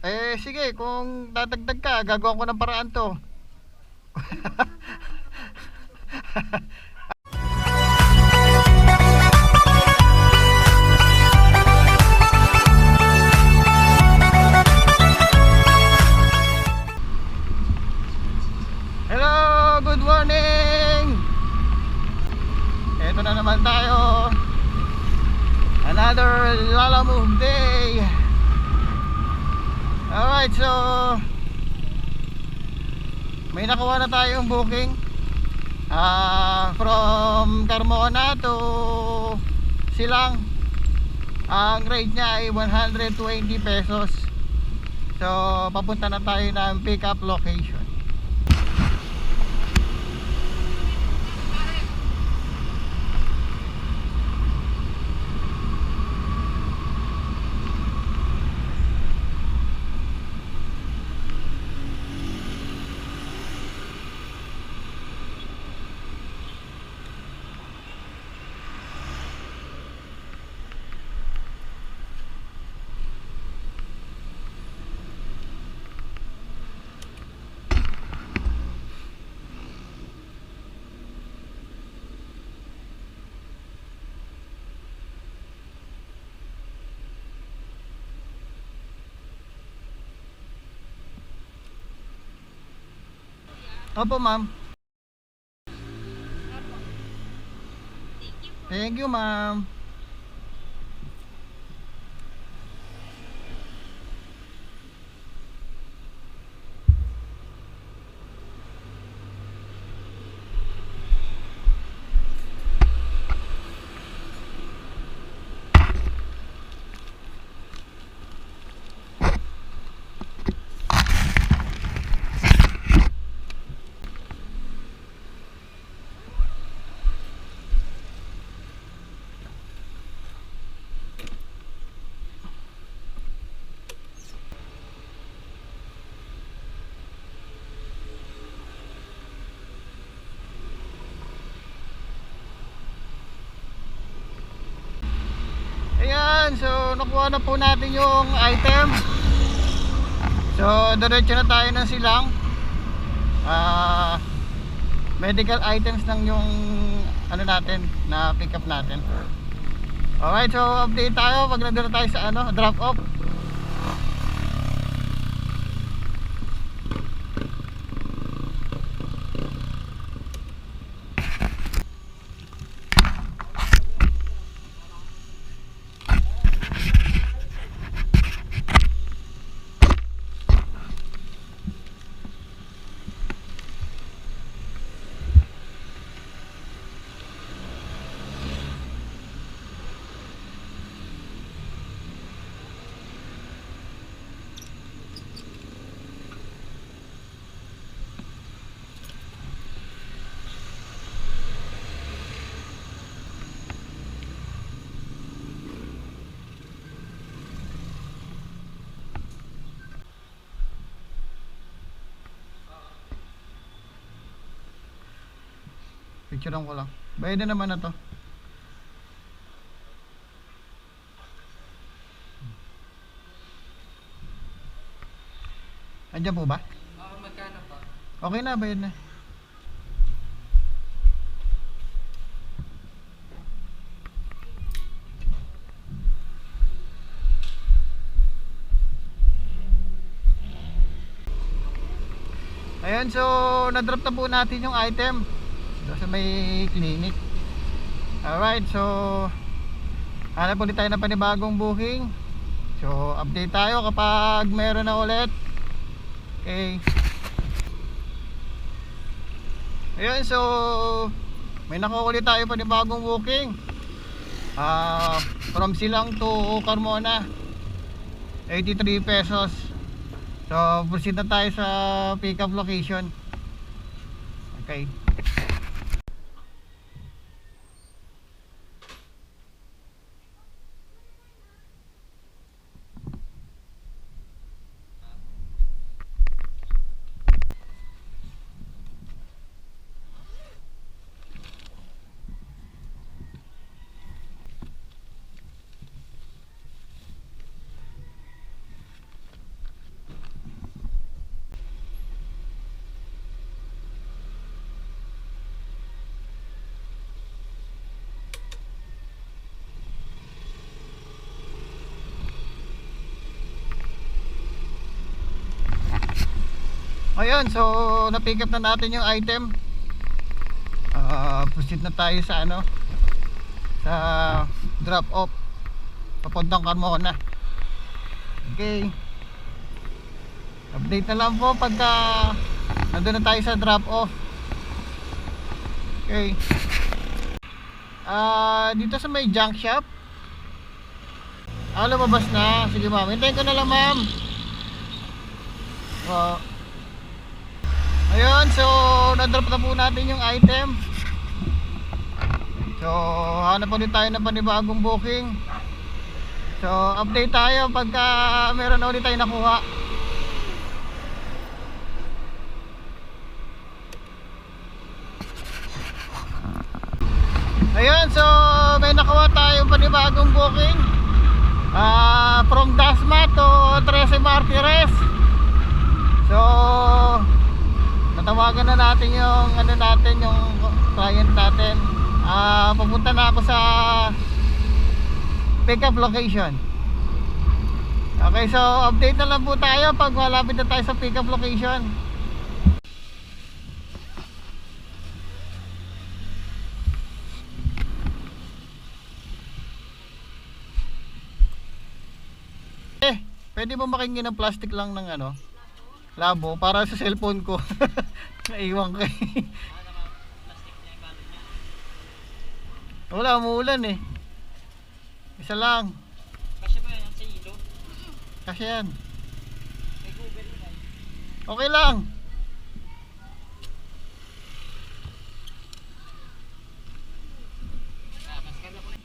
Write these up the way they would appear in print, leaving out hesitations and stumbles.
Eh sige, kung dadagdag ka, gagawa ko ng paraan to. Hello, good morning. Ito na naman tayo. Another Lalamove day. Alright, so may nakuha na tayong booking from Carmona to Silang. Ang rate niya ay 120 pesos. So papunta na tayo ng pick up location. Opo, ma'am. Thank you, ma'am. Ayan, so nakuha na po natin yung item. So diretso na tayo ng Silang. Medical items lang yung ano natin na pick up natin. Alright, so update tayo pag nandun na tayo sa drop off. Picturean ko lang. Bayad na naman na to. Andiyan po ba? Magkano pa? Okay na, bayad na. Ayan, so na-drop na po natin yung item doon sa may clinic. Alright, so hanap ulit tayo ng panibagong booking. So update tayo kapag meron na ulit. Okay. Ayan, so may nakuha ulit tayo panibagong booking from Silang to Carmona, 83 pesos. So proceed na tayo sa pick up location. Okay. Ayun, so na-pick up na natin yung item. Proceed na tayo sa ano, sa drop off papuntang Carmona. Okay, update na lang po pagka nandun na tayo sa drop off. Okay, dito sa may junk shop. Lumabas na. Sige ma'am, hintayin ko na lang ma'am. Ayun, so na-drop na po natin yung item. So hanap ulit tayo ng panibagong booking. So update tayo pagka meron na ulit tayo nakuha. Ayun, so may nakuha tayong panibagong booking from Dasma to 13 Martires. So natawagan na natin yung ano natin, yung client natin. Papunta na ako sa pick up location. Okay, so update na lang po tayo pag malapit na tayo sa pick up location. Pwede mo makingin ng plastic lang ng ano, labo para sa cellphone ko. Naiwan ko. Wala, umuulan eh. Isa lang. Kasi ba yan sa ilo? Kasi yan. May Google yun ay. Okay lang. Maskala ko na.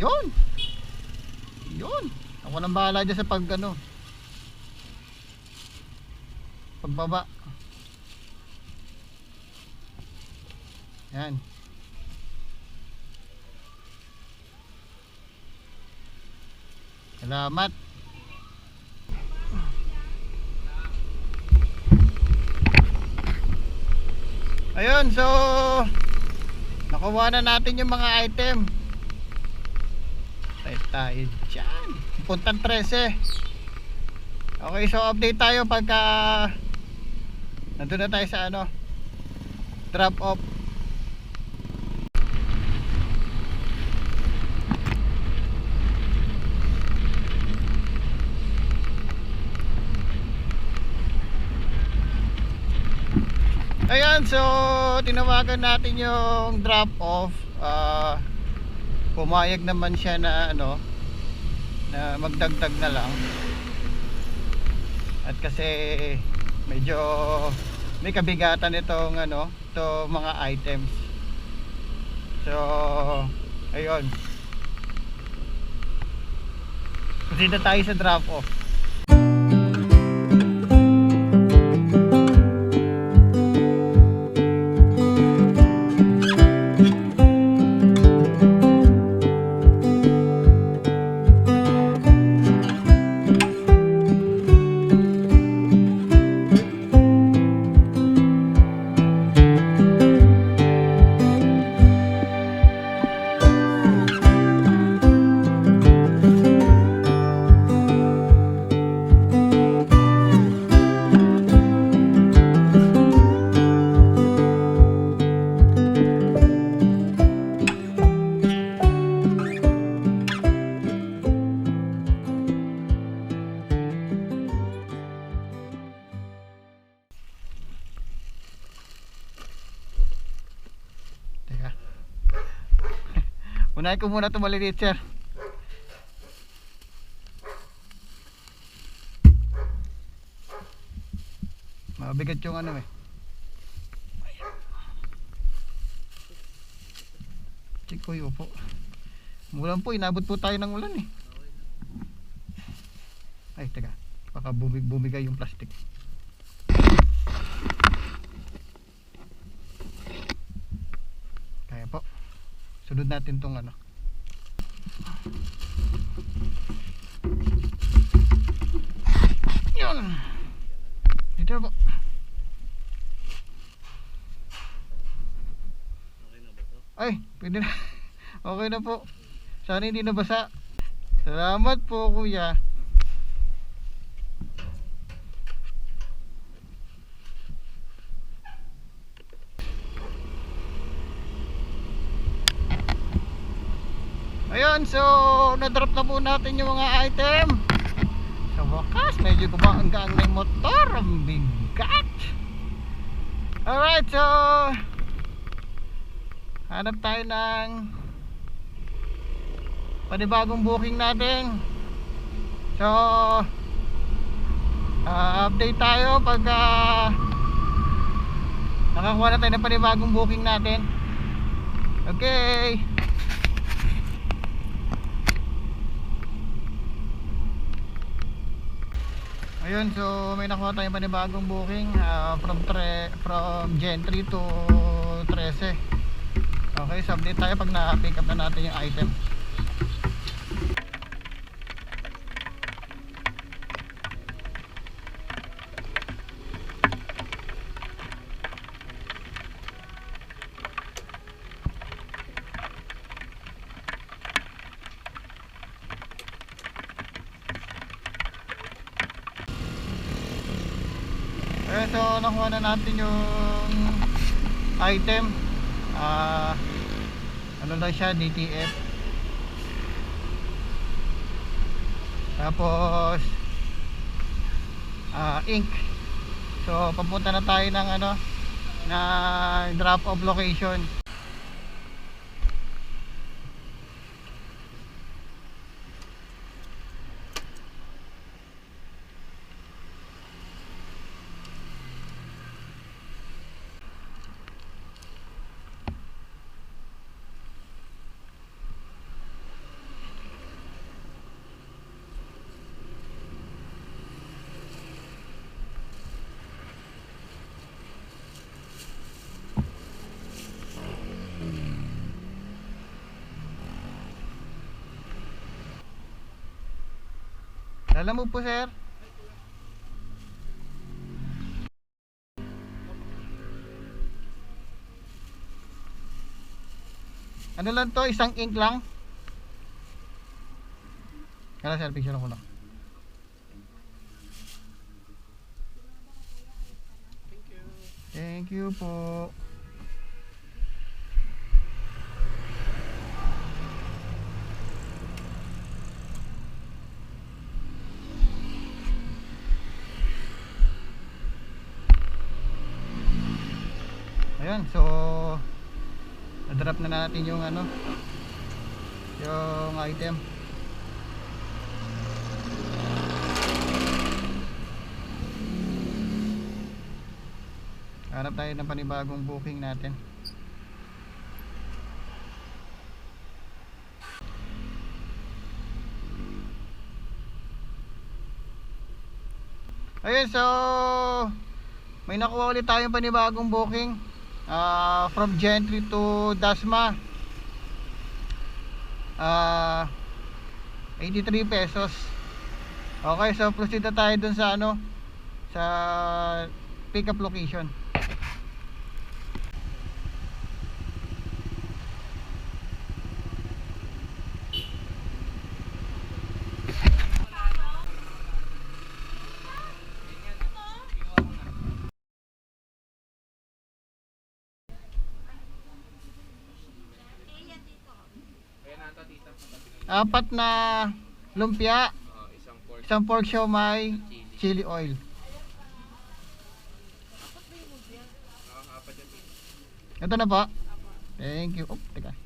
Yun. Yun. Ako nang bahala dyan sa pag ano, pagbaba. Yan. Salamat. Ayun, so nakuha na natin yung mga item. Tayo dyan. Puntang 13. Okay, so update tayo pagka nandun na tayo sa ano, drop off. Ayan, so tinawagan natin yung drop off. Pumayag naman siya na ano, na magdagdag na lang. At kasi medyo may kabigatan itong ano, to mga items. So ayun, proceed na tayo sa drop off. Unahin ko muna ito maliliit, sir. Mabigat yung ano eh. Check ko yung upo. Umulan po, inabot po tayo ng ulan eh. Ay, teka. Baka bumigay yung plastic. Kaya po. Sunod natin tong ano. Yun. Dito po. Ay, pwede na. Okay na po. Sana hindi nabasa. Salamat po kuya. Ayun, so na-drop na po natin yung mga item. Sa wakas, medyo gumaanggang na yung motor. Ang bigat. Alright, so hanap tayo ng panibagong booking natin. So update tayo pagka nakakuha na tayo ng panibagong booking natin. Okay. Ayun, so may nakuha tayong panibagong booking from Gentry to 13. Okay, so update tayo pag na-pick up na natin yung item. So nakuha na natin yung item. Ano lang siya, DTF. Tapos ink. So papunta na tayo ng ano, na drop off location. Alam mo po sir? Ano lang to? Isang ink lang? Kaya sir, picture ako lang. Thank you po. Ayan, so na-drop na natin yung ano, yung item. Hanap tayo ng panibagong booking natin. Ayun, so may nakuha ulit tayong panibagong booking from Gentry to Dasma. 83 pesos. Okay, so proceed na tayo dun sa ano, sa pick up location. Apat na lumpia, isang pork siomai, chili oil. Ito na po. Thank you. Oh, teka.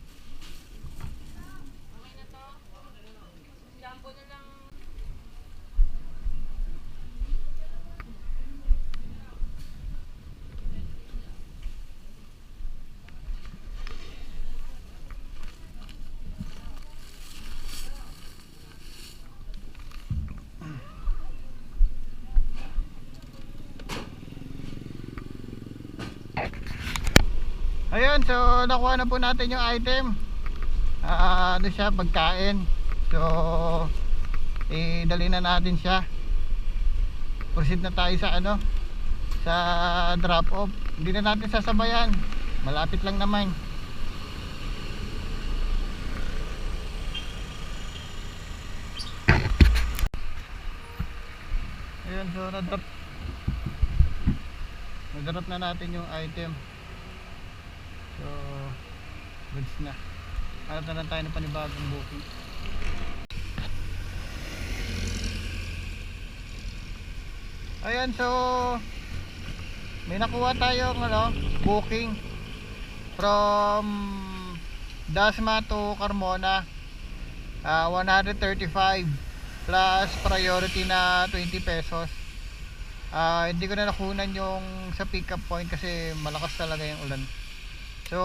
Ayun, so nakuha na po natin yung item. Ano siya, pagkain. So dali na natin siya. Proceed na tayo sa ano, sa drop off. Hindi na natin sasabayan, malapit lang naman. so na-drop na natin yung item. So goods na. Hanap na lang tayo ng panibagong booking. Ayan, so may nakuha tayong booking from Dasma to Carmona. 135 plus priority na 20 pesos. Hindi ko na nakunan yung sa pickup point kasi malakas talaga yung ulan. So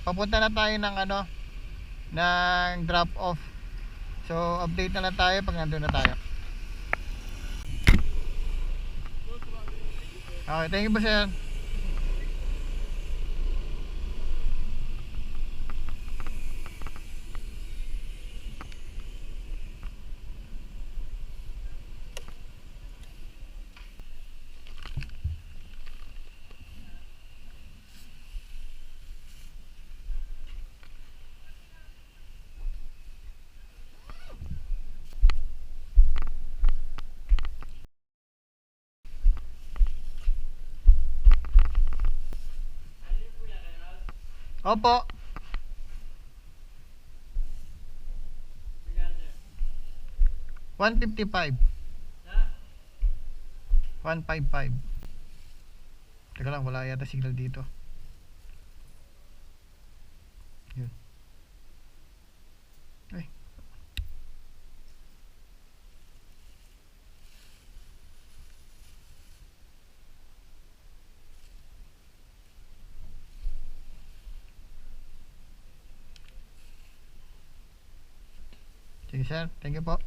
papunta na tayo ng ng drop off. So update na lang tayo pag nandun na tayo. Okay, thank you po sir. Opo. $155. 155. Teka lang, wala yata signal dito. Yun. Ay. Sige sir, thank you po.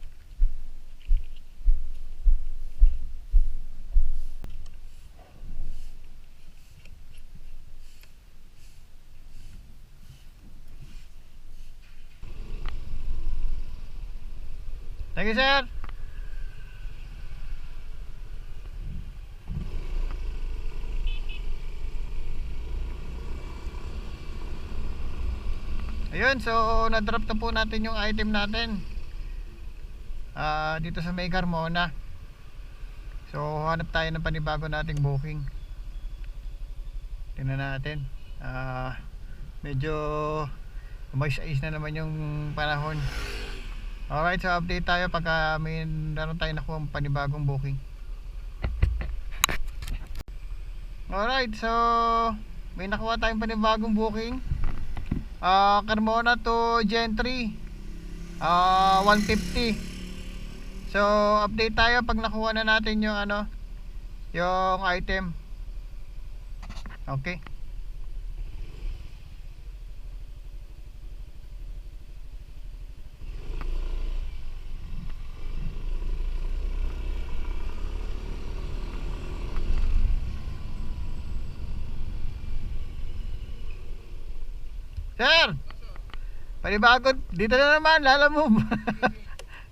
Thank you sir. Ayun, so na-drop na po natin yung item natin dito sa May Carmona. So hanap tayo ng panibago nating booking. Tingnan natin. Medyo umayos-ayos na naman yung panahon. Alright, so update tayo pagka meron tayo nakuha panibagong booking. Alright, so may nakuha tayong panibagong booking. Carmona to Gentry, 150. So update tayo pag nakuha na natin yung yung item. Okay. Sir, panibago dito na naman, lalamove.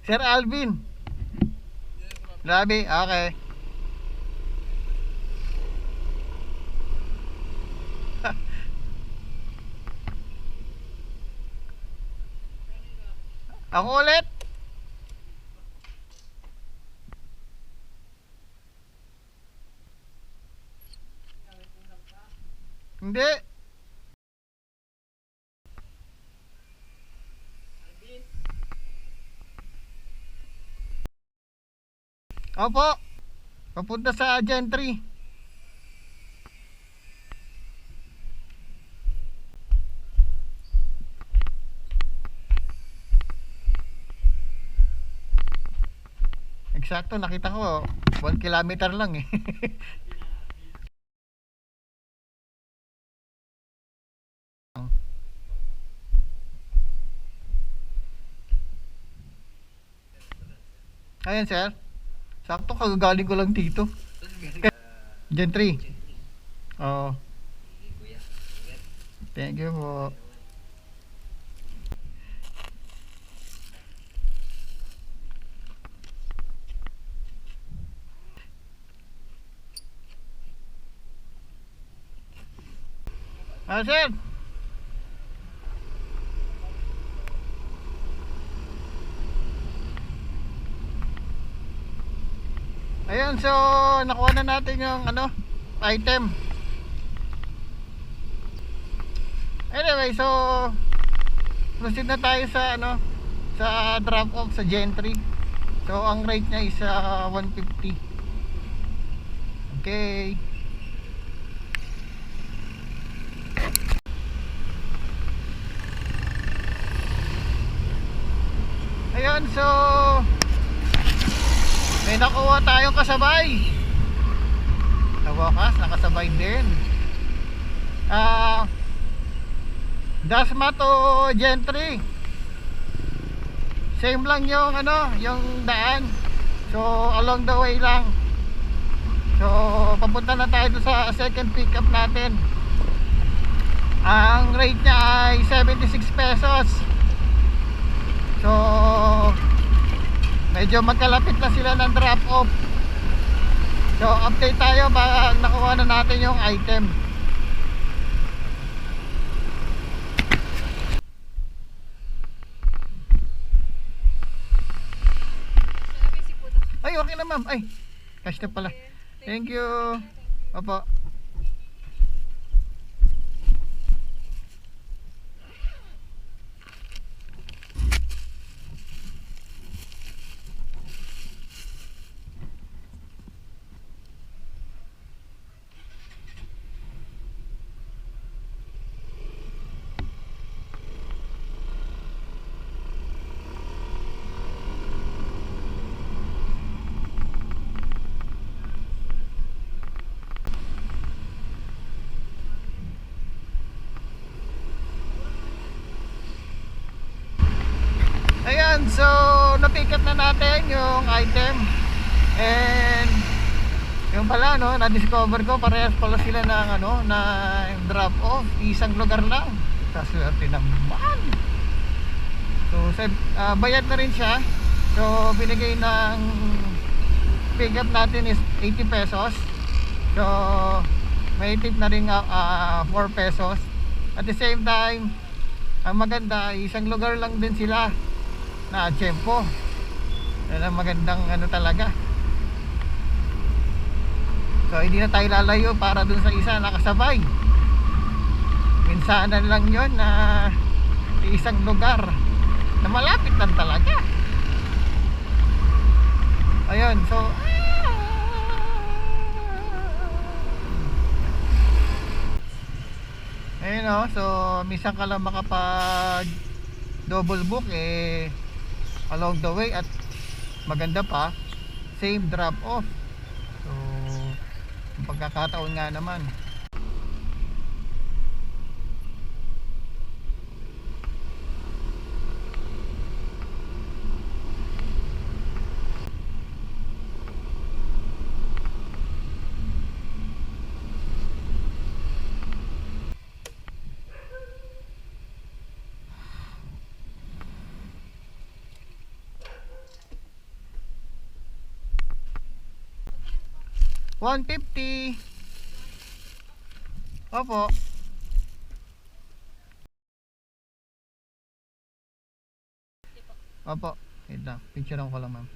Sir Alvin. Grabe, okay. Ako ulit. Hindi. Opo. Papunta sa Gentry. Eksakto, nakita ko 1 kilometer lang eh. Ayan sir. Sakto, kagagaling ko lang dito. Gentry. Oo. Thank you po. Sir. Ayan Ayun, so nakuha na natin yung ano, item. Anyway, so proceed na tayo sa ano, sa drop off sa Gentry. So ang rate niya is 150. Okay. Ayun, so may nakuha tayong kasabay. Sa wakas, nakasabay din. Dasma to Gentry. Same lang yung ano, yung daan. So along the way lang. So papunta na tayo sa second pickup natin. Ang rate niya ay 76 pesos. So medyo magkalapit na sila ng drop off. So update tayo ba nakuha na natin yung item. Ay, okay na ma'am. Ay, cash na pala. Thank you. Opo. Ayan, so na-pick up na natin yung item. And yung pala no, na-discover ko parehas pala sila ng ano, na drop off, isang lugar lang. Kaswerte naman. So bayad na rin siya. So binigay ng pick up natin is 80 pesos. So may tip na rin 4 pesos. At the same time, ang maganda, isang lugar lang din sila na tiyempo. Yan ang magandang ano talaga. So hindi na tayo lalayo para dun sa isa nakasabay. Minsanan lang yon na isang lugar na malapit lang talaga. Ayun, so ayun o, so minsan ka lang makapag double book along the way at maganda pa, same drop off. So pagkakataon nga naman. $150. Opo. Opo. Wait lang. Picture ko lang ma'am.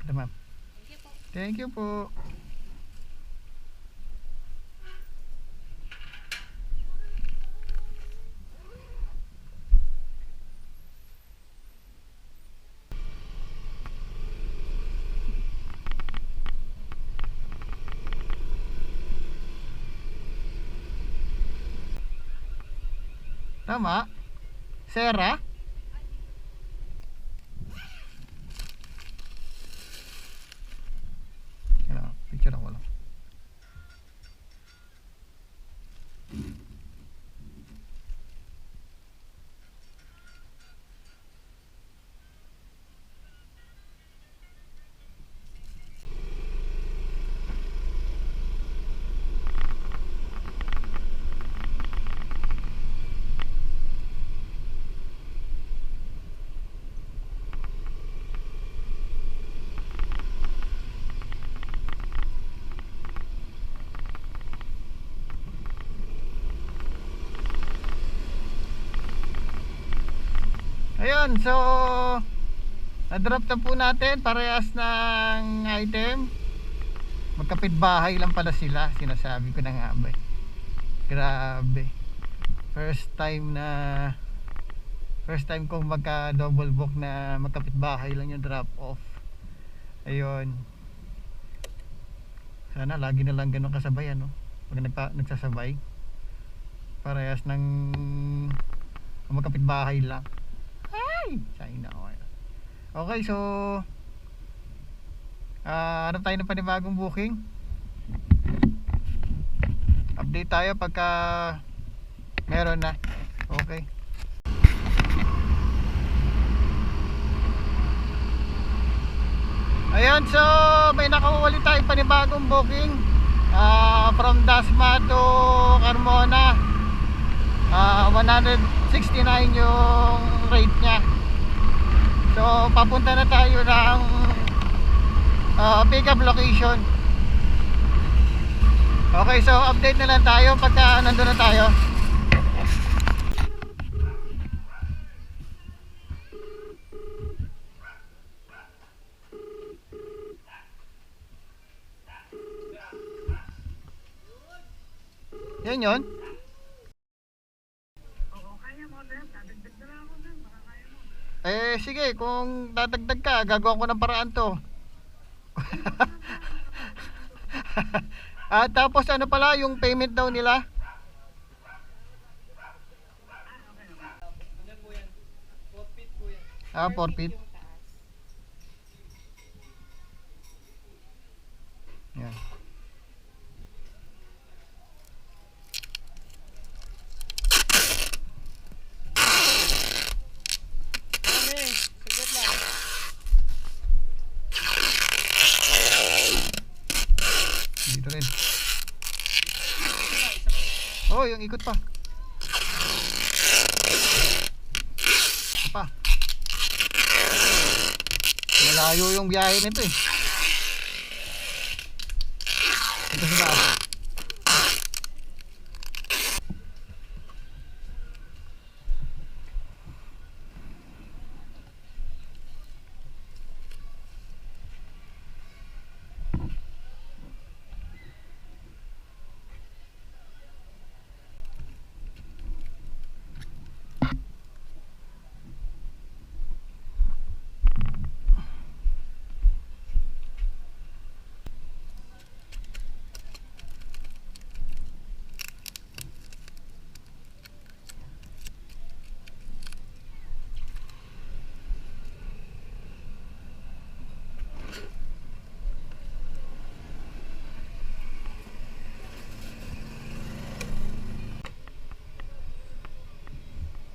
Ito ma'am. Thank you po. Tama? Sera? Yan, picture ako lang. Ayun, so na-drop na po natin parehas ng item. Magkapit-bahay lang pala sila, sinasabi ko na nga ba. Grabe. First time kong magka double book na magkapit-bahay lang yung drop off. Ayun. Sana lagi na lang ganun kasabay ano. Pag nagsasabay. Parehas ng magkapit-bahay lang. Ay! China oil. Okay, so ano tayo ng panibagong booking? Update tayo pagka meron na. Okay. Ayan, so may nakawali tayong panibagong booking from Dasma to Carmona. 169 yung rate niya. So papunta na tayo ng pick up location. Okay, so update na lang tayo pagka nandun na tayo. Yan yun. Sige, kung dadagdag ka, gagawa ko ng paraan to. Tapos ano pala yung payment daw nila? Ano po yan? Forfeit po yan. Forfeit. Yan. Sigat lang. Dito rin. Oh, yung ikot pa. Pa. Malayo yung biyahe nito eh. Ito sa taas.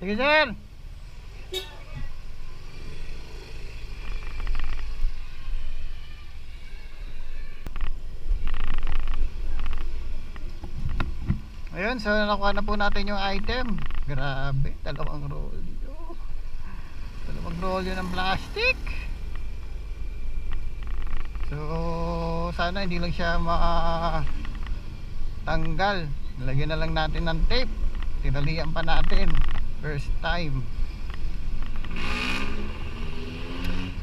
Sige sir. Ayun, so nakuha na po natin yung item. Grabe, dalawang rolyo. Dalawang rolyo ng plastic. So sana hindi lang siya matanggal. Lagyan na lang natin ng tape. Tinalian pa natin. First time.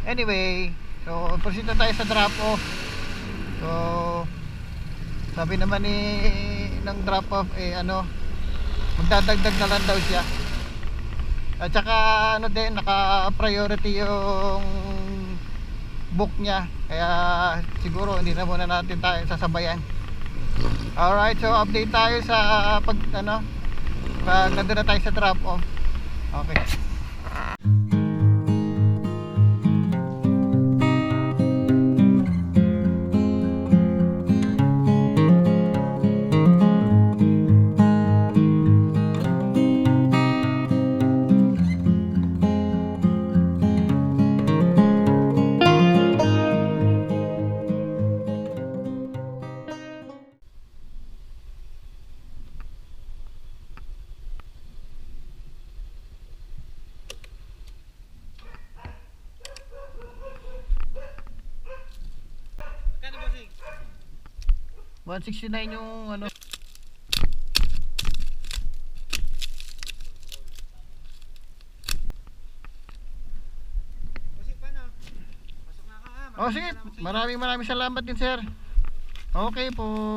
Anyway, so proceed na tayo sa drop off. So sabi naman ni ng drop off magdadagdag na lang daw siya. At saka ano din, naka priority yung book niya. Kaya siguro hindi na muna natin tayo sasabayan. Alright, so update tayo sa pag nandun na tayo sa drop off. Okay. Kano bossing? 169 yung ano. Oh, sige. Maraming salamat din, sir. Okay po.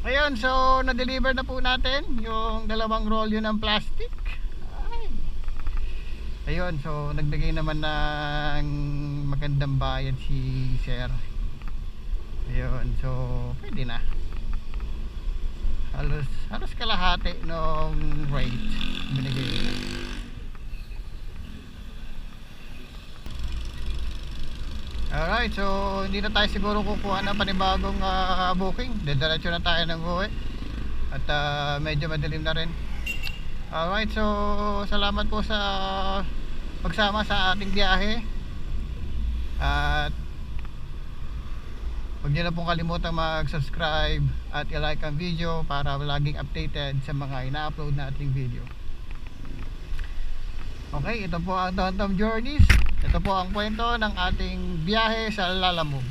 Ayun, so na-deliver na po natin yung dalawang rolyo ng plastic. Ay. Ayun, so nagbigay naman ng magandang bayad si sir. Ayun, so pwede na. Halos kalahati nung rate binigay nila. Alright, so hindi na tayo siguro kukuha ng panibagong booking. Diretso na tayo ng uwi. At medyo madilim na rin. Alright, so salamat po sa pagsama sa ating biyahe. At huwag nyo na pong kalimutang mag-subscribe at i-like ang video para laging updated sa mga ina-upload na ating video. Okay, ito po ang TomTom Journeys. Ito po ang kwento ng ating biyahe sa Lalamove.